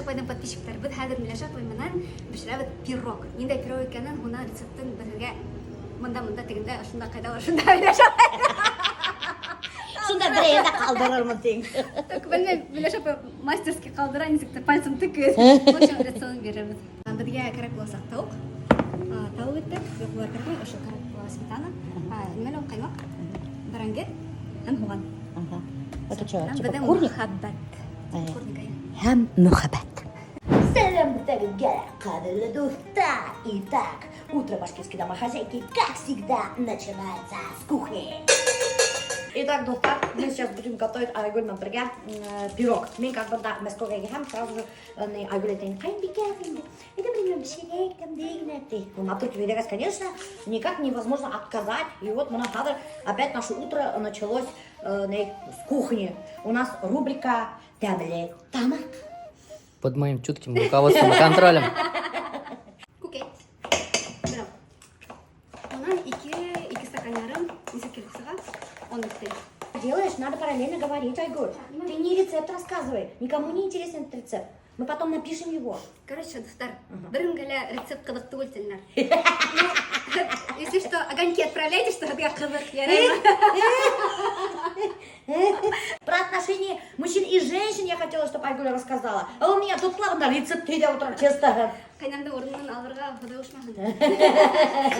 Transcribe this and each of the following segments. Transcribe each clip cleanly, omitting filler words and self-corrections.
Шапайдан подписчиктар, біз хәзер Миляша апайменен бешерәбез пирог. Ниндай пирог икәнен гына рецептын белергә. Монда тегендә, шунда кайда бар, шунда Миляша. Шунда бер әйдә калдырырмын тиң. Так белмәм, Миляша апай мастерски калдыра, нисектер пальцем тыкыз. В общем, рацион бирәбез. Безгә кирәк булса тауык. Тауык итте, булар кирәк, ошо кирәк була сметана. Нимәле ул каймак? Баранги һәм һуган. Это что, типа Бедем курник? мөхәббәт. Курник ая. Һәм мөхәббәт. Сәламәтләргә, кадерле дуслар. Итак, утро башкирской домохозяйки, как всегда, начинается с кухни. Итак, доктор, мы сейчас будем готовить Айгуль нам бергә пирог. Мен как бы да, мәскәүгә килһәм, сразу же Айгуль әйтәйин, кайбикә инде. Это примерно бешерәк там дигән ти. Ну, на тут видео, конечно, никак невозможно отказать. И вот мы надо опять наше утро началось с кухни. У нас рубрика «Тәмле тама». Под моим чутким руководством и контролем. Күкәй. Бирам. Онан 2 стакан ярым нисек кылсыга, он бетте. Делаешь, надо параллельно говорить, Айгуль. Ты не рецепт рассказывай. Никому не интересен этот рецепт. Мы потом напишем его. Короче, достар, бирнгәлә рецепт кызык түгел телнәр. Если что, огоньки отправляйте, что это кызык, ярайма. Про отношения мужчин и женщин я хотела, чтобы Айгуль рассказала. А у меня тут плавно рецепты для утра чисто. Кайнамда орнынан алырга ходай ушмаһын.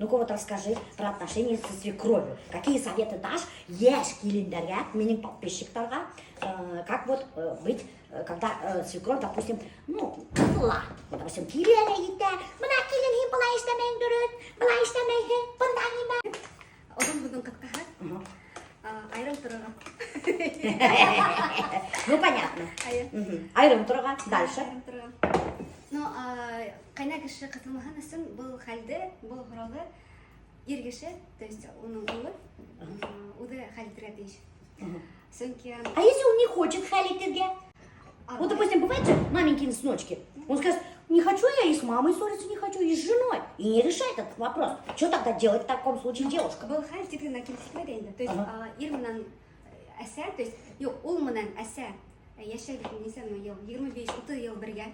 Ну-ка вот расскажи про отношения со свекровью. Какие советы дашь яшь килендерге, менин подписчиктарга, как вот быть, когда свекровь, допустим, ну, зла. Вот, допустим, килене итте, мына килен была иштемең дөрөт, была иштемең, бында нима. Одан бүген кактаһа. Айрым турыга. Ну, понятно. Ая. Айрым турга. Дальше. Айрым турыга. Ну, кайна кеше кытылмаһын өчен бу хәлдә, бу хорагы ир кеше, то есть уның улы, үзе хәл итәргә тиеш. Сөнки А если он не хочет халитерге? Вот, допустим, бывает же маменькины сночки. Он скажет, не хочу я и с мамой ссориться, не хочу, и с женой. И не решает этот вопрос. Что тогда делать в таком случае девушка? бу хәл тигене килсәкләр инде. То есть ир менән әсә, то есть юк, ул менән әсә яшәгән нисәме ел, 25-30 ел бергә.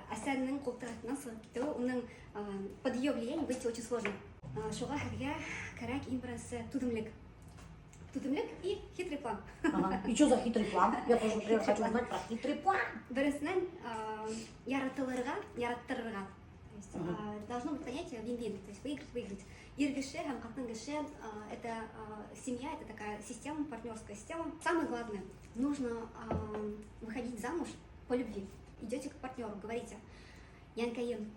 Әсәнең култыгына сыгып китүе, уның под ее влиянием быть очень сложно. Шуга һәргә кирәк иң беренче түземлек. Түземлек и хитрый план. И что за хитрый план? Я тоже, например, хочу узнать про хитрый план. Беренчедән яраттырырга. То есть должно быть понятие вин-вин, то есть выиграть. Ир кеше һәм катын кеше это семья, это такая система, партнерская система. Самое главное, нужно выходить замуж по любви. Идете к партнеру, говорите: Янкаем,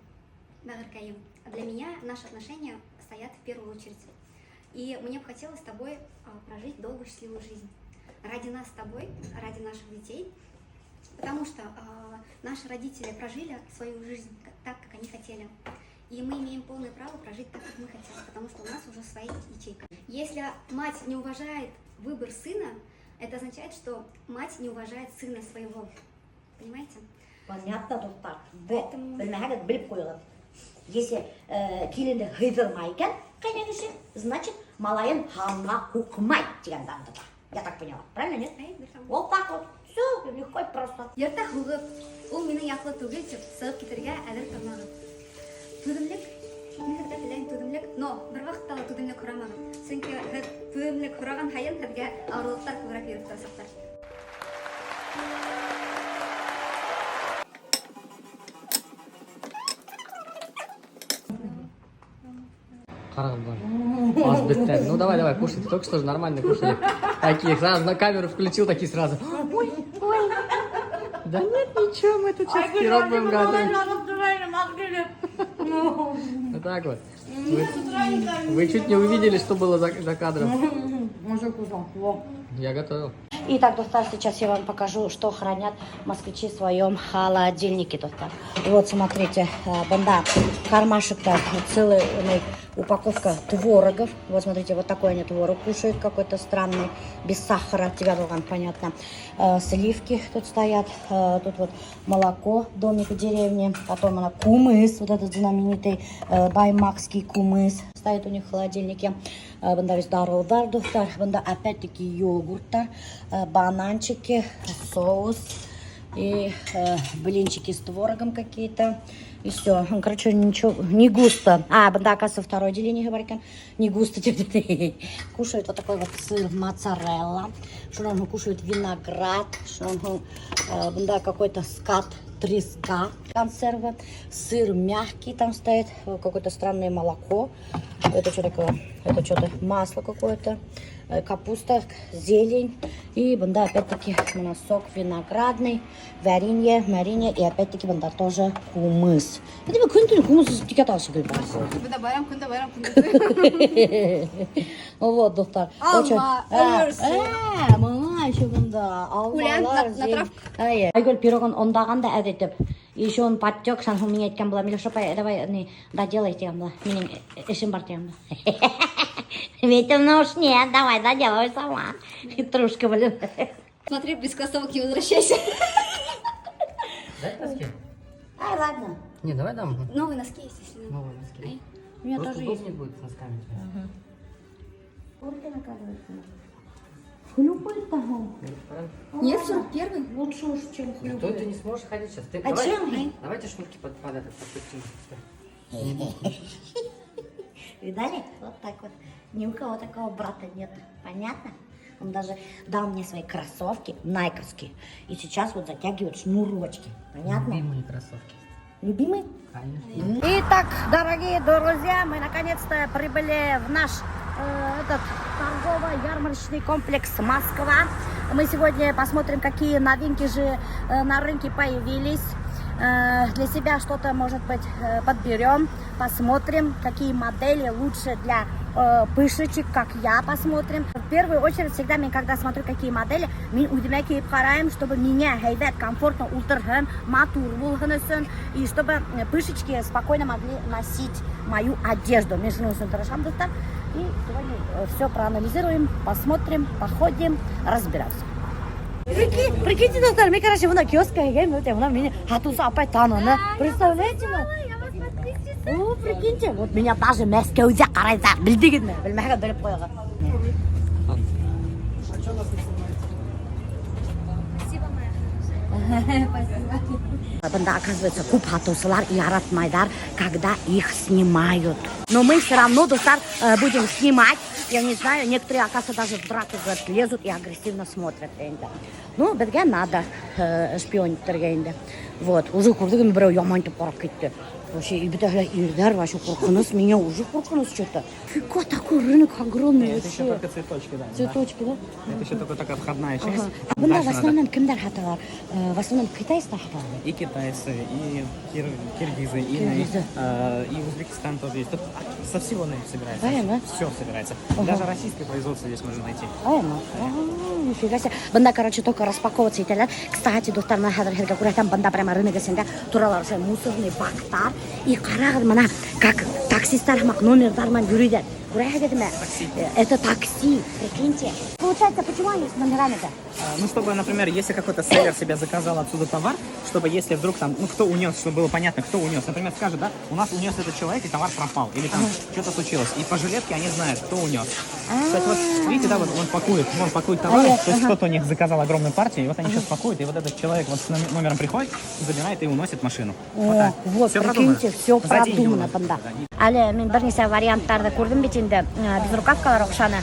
Магаркаем. Для меня наши отношения стоят в первую очередь. И мне бы хотелось с тобой прожить долгую счастливую жизнь. Ради нас с тобой, ради наших детей. Потому что наши родители прожили свою жизнь так, как они хотели. И мы имеем полное право прожить так, как мы хотим, потому что у нас уже своя ячейка. Если мать не уважает выбор сына, это означает, что мать не уважает сына своего. Понимаете? Понятно, доктор. Поэтому- Білмәгән біліп қойылады. Если киленді ғыдырмайкен, қайна кеше, значит, малайын ханға хукмай деген данды бар. Я так поняла. Правильно, нет? Вот так вот. Все, легко и просто. Ерта хугып, ул минең яклы түгел дип сыгып китергә әдер тормагын. Түземлек, мин һәргә теләгән түземлек, но бер вакытта ла түземлек хурамагын. Чөнки түземлек хураган һайын һәргә авырлыклар күбрәк йөреп торасызлар. Ну давай, кушай. Ты только что же нормально кушали. Такие сразу на камеру включил, такие сразу. Ой. Да нет, ничего, мы тут сейчас пирог будем готовить. Вот так вот. Вы чуть не увидели, что было за кадром. Я готовил. Итак, доктор, сейчас я вам покажу, что хранят москвичи в своем холодильнике, доктор. Вот, смотрите, банда, кармашек-то целая упаковка творогов. Вот, смотрите, вот такой они творог кушают, какой-то странный, без сахара, тебя болган, понятно. Сливки тут стоят, тут вот молоко, домик в деревне, потом она кумыс, вот этот знаменитый баймакский кумыс стоит у них в холодильнике. Бында весь дарылдар, доктор, бында опять-таки йогурттар, бананчики, соус, И блинчики с творогом какие-то. И все. Короче, ничего, не густо. Да, оказывается, второе отделение, говорят, не густо. Кушают вот такой вот сыр моцарелла. Что он кушает виноград. Что он какой-то скат треска консерва. Сыр мягкий там стоит. Какое-то странное молоко. Это что такое? Это что-то масло какое-то. Капуста, зелень. И банда опять-таки у нас сок виноградный, варенье, и опять-таки банда тоже хумус. Это вы кунтуни хумус тикатался говорит. Кунда байрам. Вот, доктор. Алма, мына еще банда. Улян, на травку. Айгөл пирогын ондаганда әдетеп. Еще он подтек, сам у меня этим было. Миша, давай не доделайте ему. Меня эшим бартем. Ведь ну уж нет, давай доделай сама. Хитрушка, блин. Смотри, без кроссовок не возвращайся. Дай носки. Ай, ладно. Не, давай дам. Новые носки есть, если надо. Новые носки. У меня Просто тоже есть. удобнее будет с носками. Сколько наказывается? Хлюпает там. Нет, 41-й. Лучше уж, чем Что ты хлюпает. не сможешь ходить сейчас? Ты, А давай, чем? Давайте шнурки под этот подпустим. Видали? Вот так вот. Ни у кого такого брата нет. Понятно? Он даже дал мне свои кроссовки, найковские. И сейчас вот затягивает шнурочки. Понятно? Любимые кроссовки. Любимый? Конечно. Итак, дорогие друзья, мы наконец-то прибыли в наш этот торгово-ярмарочный комплекс Москва. Мы сегодня посмотрим, какие новинки же на рынке появились. Для себя что-то, может быть, подберем, посмотрим, какие модели лучше для пышечек, как я, посмотрим. В первую очередь, всегда, когда смотрю, какие модели, мы удивляем, пораем, чтобы меня хайдат комфортно ултырхым, матур булханысын, и чтобы пышечки спокойно могли носить мою одежду. Между нами и сегодня все проанализируем, посмотрим, походим, разберемся. Прикиньте, доктор, мы, короче, на киоске играем, вот меня хатуса опять тану, представляете? О, прикиньте, вот меня даже Москве карайза, билдигидме, билмеха берип койган. Банда, оказывается, куп хатусалар яратмайдар, когда их снимают. Но мы все равно, доктор, будем снимать. Я не знаю, некоторые, оказывается, даже в драку лезут и агрессивно смотрят. Ну, бедге надо шпионить. Вот, уже курдыгами брал, я манту порок кетти. Вообще, и бедага ирдар, вообще куркунус, меня уже куркунус что-то. Фига, такой рынок огромный. Это еще только цветочки, да. Цветочки, да? Это еще только такая входная часть. Бunda в Дальше основном кимдер хаталар? В основном китайцы хаталар. и китайцы, и киргизы, и Узбекистан тоже есть. Тут со всего собирается. Правильно. Все собирается. Даже российское производство здесь можно найти. Нифига себе. Банда, короче, только распаковываться и так далее. Кстати, доктор, на хадр херга там банда прямо рынок сенде туралар мусорный бактар. И карагад мана, как таксистар мак номер дарман юридер. Это такси, прикиньте. Получается, почему они с номерами-то? Ну, чтобы, например, если какой-то селлер себе заказал отсюда товар, чтобы если вдруг там, ну, кто унес, чтобы было понятно, кто унес. Например, скажет, да, у нас унес этот человек, и товар пропал, или там что-то случилось. И по жилетке они знают, кто унес. Кстати, вот, видите, да, вот он пакует товар, то есть кто-то у них заказал огромную партию, и вот они сейчас пакуют, и вот этот человек вот с номером приходит, забирает и уносит в машину. Вот, Всё прикиньте, все За деньги продумано, уносит. банда. Але мен бірнеше варианттарды көрдім бит инде, безрукавкалар окшаны.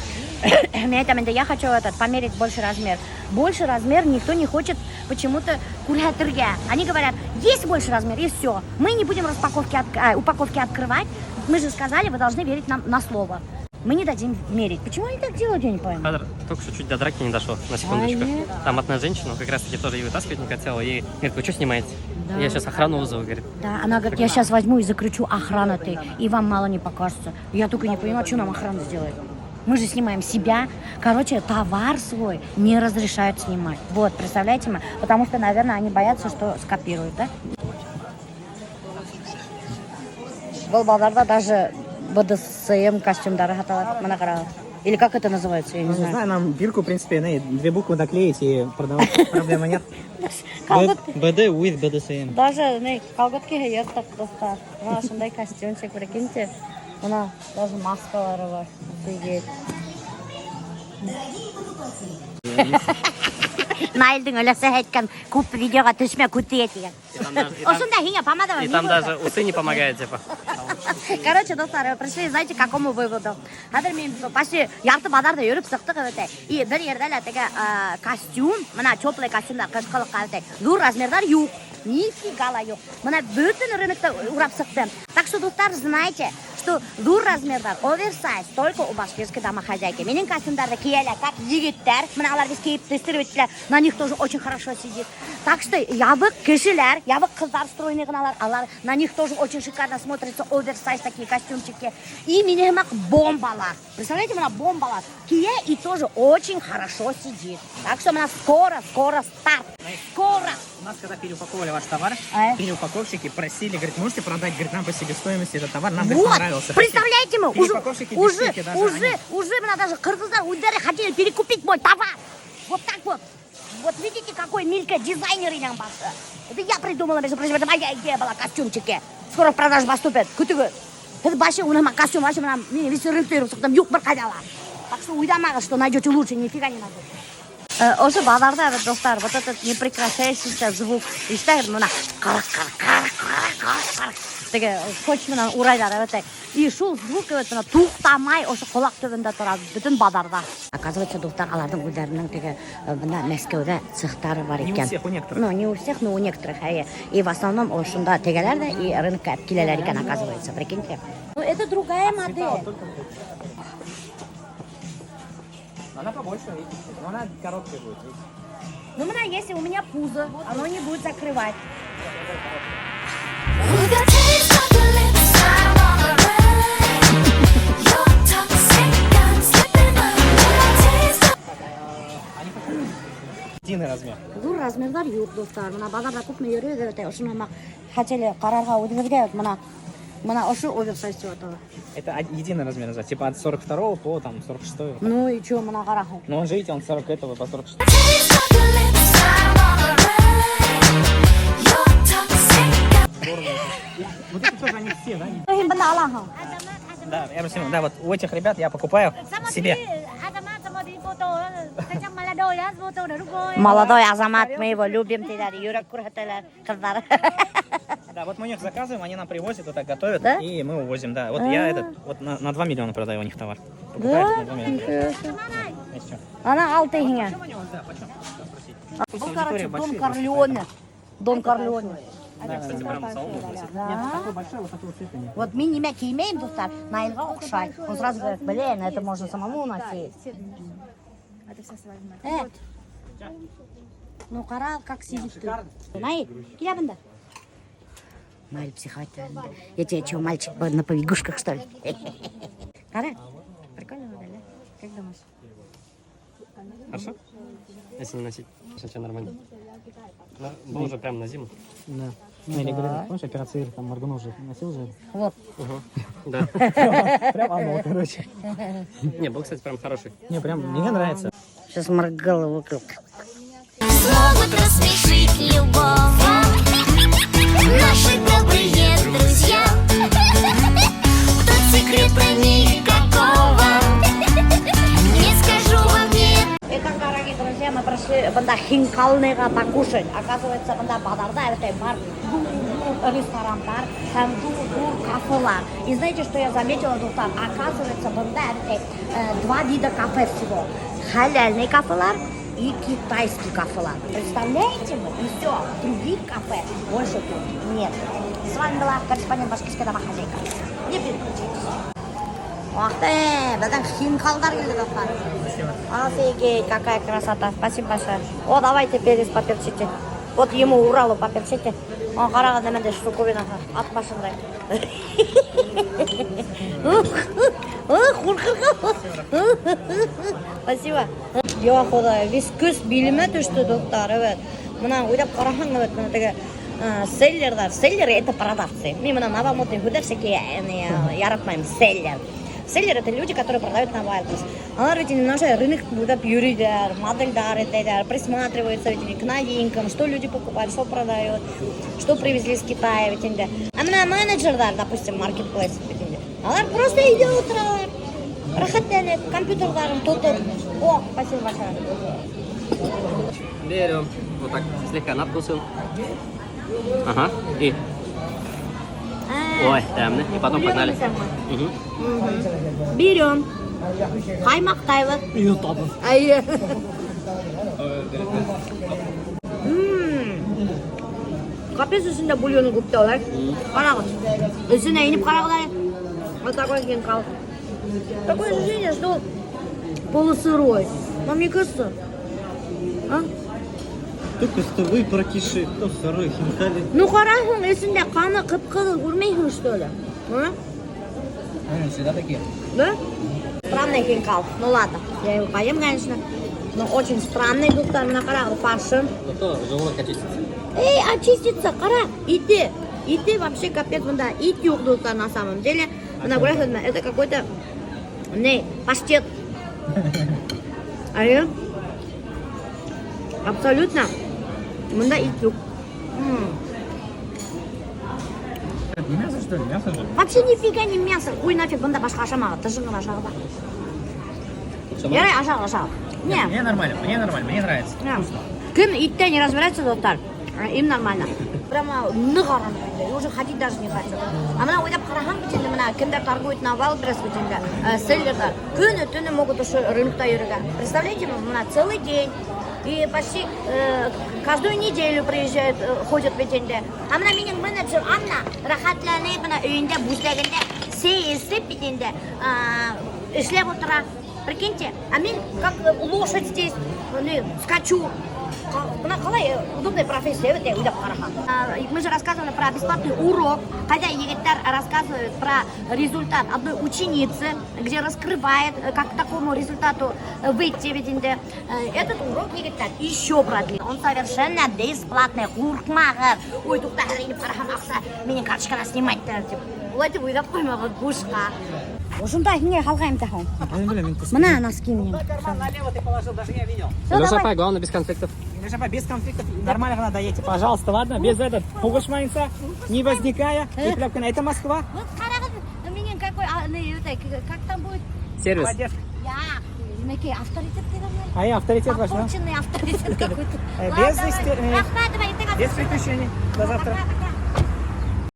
Мен айтам инде, я хочу померить больше размер. Больше размер никто не хочет почему-то курятырге. Они говорят, есть больше размер и все. Мы не будем упаковки открывать. Мы же сказали, вы должны верить нам на слово. Мы не дадим мерить. Почему они так делают, я не пойму. Кадр только что чуть до драки не дошло, на секундочку. Там одна женщина, как раз таки тоже ее вытаскивать не хотела, и говорит, вы что снимаете? Да. Я сейчас охрану вызову, говорит. Да, она говорит, я сейчас возьму и закричу, охрана ты, и вам мало не покажется. Я только не понимаю, что нам охрана сделает. Мы же снимаем себя. Короче, товар свой не разрешают снимать. Вот, представляете, потому что, наверное, они боятся, что скопируют, да? Был балдарда даже БДСМ костюмдары хаталар, мана караган. Или как это называется, я не Не знаю. знаю, нам бирку, в принципе, 2 буквы доклеить и продавать, проблемы нет. БД with BDSM. Даже колготки ертак достар. Мына шундай костюмчик, прикиньте. Мына даже маскалары бар. Офигеть. Nail'дың өлесі айтқан көп видеоға түсме күтті етеген. Осында хиня помада. И там даже усы не помогают, типа. Короче, достар, пришли, знаете, к какому выводу? Hadar men почти ярты базарда жүріп сықтық өте. И бір ердәлі костюм, мына теплый костюмдар қышқылыққа өте. Зур размердар юқ. Нифига ла жоқ. Мына бүтін рынокта урап сықтым. Так что, достар, знаете, что зур размердар, оверсайз только у башкирской домохозяйки. Менің костюмдарды киелі, как егеттер, мына алар біз кейіп тестіріп өттілер, на них тоже очень хорошо сидит. Так что, ябық кішілер, ябық қыздар стройный ғыналар, алар, на них тоже очень шикарно смотрится оверсайз такие костюмчики. И минимак бомбалар. Представляете, мына бомбалар. Кие и тоже очень хорошо сидит. Так что, мына скоро старт. Скоро. У нас, когда переупаковывали ваш товар, переупаковщики просили, говорит, можете продать, говорит, нам по себестоимости этот товар, нам говорит, Вот, понравился. представляете, мы Переупаковщики без скидки даже, уже мы даже кыргыздар уйдары хотели перекупить мой товар. Вот так вот. Вот видите, какой Милька дизайнер и басы. Это я придумала, между прочим, это моя идея была, костюмчики. Скоро в продажу поступят. Күтігі. Это вообще у нас костюм, вообще нам весь рынок сықтым, юг бір қадала. Так что уйдамағыз, что найдете лучше, нифига не найдете. Осы базарда, достар, вот этот непрекращающийся звук. И считает, мына қарақ. Теге коч менен урайлар өтек. И шул звук өтүнө туктамай ошо колак төбүндө турат бүтүн базарда. Оказывается, достар, алардын уйларынын теге мына Мәскеуде цехтары бар экен. Не у всех, у некоторых. Ну, не у всех, но у некоторых. И в основном ошунда тегелер да и рынокка келелер экен, оказывается, прикиньте. Ну, это другая модель. Она побольше, видите, но она короткая будет, видите. Ну, мына, если у меня пузо, оно не будет закрывать. With your taste of your lips, I wanna ride. Your toxic, I'm slipping away. Taste of Единый размер. Зур размердар юк, достар. Мына базарда көп жүрөт өтө. Ошону мына хотели карарга өтүбүзгө мына ошо оверсайз деп аталы. Это единый размер называется, типа от 42 по там 46. Ну и чё, мына кара. Но он же, видите, он 40 этого по 46. taste of your lips, I wanna ride. Your toxic, Вот это тоже они все, да? Бана алаха. Да, я объясню. Да, вот у этих ребят я покупаю себе. Молодой Азамат, мы его любим, Юра Курхателер, кыздар. Да, вот мы у них заказываем, они нам привозят, вот так готовят, Да? и мы увозим, да. Вот я этот, вот на 2 миллиона продаю у них товар. Покупают на 2 миллиона. Есть чё. Она алтыгиня. Да, почем? Ну, короче, Дон Корлеоне. Дон Корлеоне. Да, кстати, прям соломо. Нет, такой большой, вот такого цвета нет. Вот мы не мяки имеем, достар, на Ильга укшай. Он сразу говорит, блин, это можно самому носить. Ну, коралл как сидит ты. Наиль, киля бында. Наиль психовать. Я тебе что, мальчик на побегушках, что ли? Кара, прикольно модель, да? Как думаешь? Хорошо? Если не носить, все нормально. Ну, был уже прям на зиму. Да. Ну, или говорю, помнишь, операция там моргнул уже, носил же? Вот. Да. Прям оно, короче. Не, был, кстати, прям хороший. Не, прям мне нравится. Сейчас моргала вокруг. смогут рассмешить любовь. Наши добрые друзья. Тут секрета никакого. Не скажу вам нет. Итак, дорогие друзья, мы прошли банда Хинкалныйга покушать. Оказывается, банда базарда это бар, ресторандар, там кафелар. И знаете, что я заметила, доктор? Оказывается, банда это два вида кафе всего. Халяльный кафелар и китайский кафелар. Представляете вы? И все, других кафе больше тут нет. С вами была корреспондент башкирской домохозяйка. Не переключайтесь. Ах ты, бадан Хинкалдар келді, достар. Офигеть, какая красота. Спасибо большое. О, давай теперь поперчите. Вот ему Уралу поперчите. О, қарағанда менде штуковина ат башындай. Спасибо. Yo Xudoy, viskus bilime düştü doktor, evet. Мына ойлап қарасаң, evet, мына теге селлердар. Селлер это продавцы. Мен мына новомодный художники яратмаймын селлер. Селлер это люди, которые продают на вайлднес. Алар ведь немножко рынок будут юридер, модельдар, присматриваются ведь к новинкам, что люди покупают, что продают, что привезли из Китая, ведь. А мына менеджердар, допустим, маркетплейс, ведь. Алар просто идет, рахаттанет, компьютердарын тотып. О, спасибо большое. Берем. Вот так слегка надкусываем. Ага. И. Ой, темно. И потом погнали. Мгм. Берем. Қаймақтайлы. Айы. Капец үстінде бульоны көп та олар. Қарағыз. Үстіне иніп қарағыз. Вот такой кен қал. Такое ощущение, что полусырой. Но мне кажется, а? Только что вы прокиши, то сырой хинкали. Ну қарағың, үстінде қаны қып-қызыл көрмейсің, что ли? А? Они всегда такие. Да? Странный хинкал. Ну ладно, я его поем, конечно. Но очень странный доктор, на қарағыз, фаршын. Зато желудок очистится. Эй, очистится, қара, иди. Иди вообще капец, да, ит юк доктор на самом деле. Она говорит, это какой-то, не, паштет. А я? Абсолютно. Мында ит юк. Это не мясо, что ли? Мясо же. Вообще нифига не мясо. Ой, нафиг, мында башқа ашамағы. Тышыңын ашағы ба. Ярай, ашағы. Не. Мне нормально, мне нравится. Кім итте не разбирается, доктор? Им нормально. Прямо нығарам. Уже ходить даже не хочу. А мына ойдап қарағам бітенде, мына кімдер торгует на Валберес бітенде, селлерда. Күні-түні могут уже рынокта жүрген. Представляете, мына целый день. И почти каждую неделю приезжают, ходят бітенде. А мына менің менеджер Анна рахатланып мына үйінде бузлегенде сейістіп бітенде ішлеп отыра. Прикиньте, а мен как лошадь здесь скачу. Қалай удобная профессия, вот я уйдап қарахан. Мы же рассказывали про бесплатный урок, когда егиттер рассказывает про результат одной ученицы, где раскрывает, как к такому результату выйти. Этот урок егиттер еще продлит. Он совершенно бесплатный. Қорқмағыр. Ой, тоқтағыр еніп қарахан ақса, менен карточканы снимайттар деп. Олай деп уйдап қоймағыр бушқа. Осында хинге халға емтахан. Мына носки менен. Налево ты положил, даже я видел. Леша, пай, главное без конфликтов. Леша, без конфликтов. Нормально надо едете, пожалуйста, ладно? Без этот пугашмайнца, не возникая. И пляпка на это Москва. Вот қарағыз, менен какой, как там будет? Сервис. Молодец. Я, некий авторитет деген. А я авторитет ваш, да? Ополченный авторитет какой-то. Без приключений. До завтра.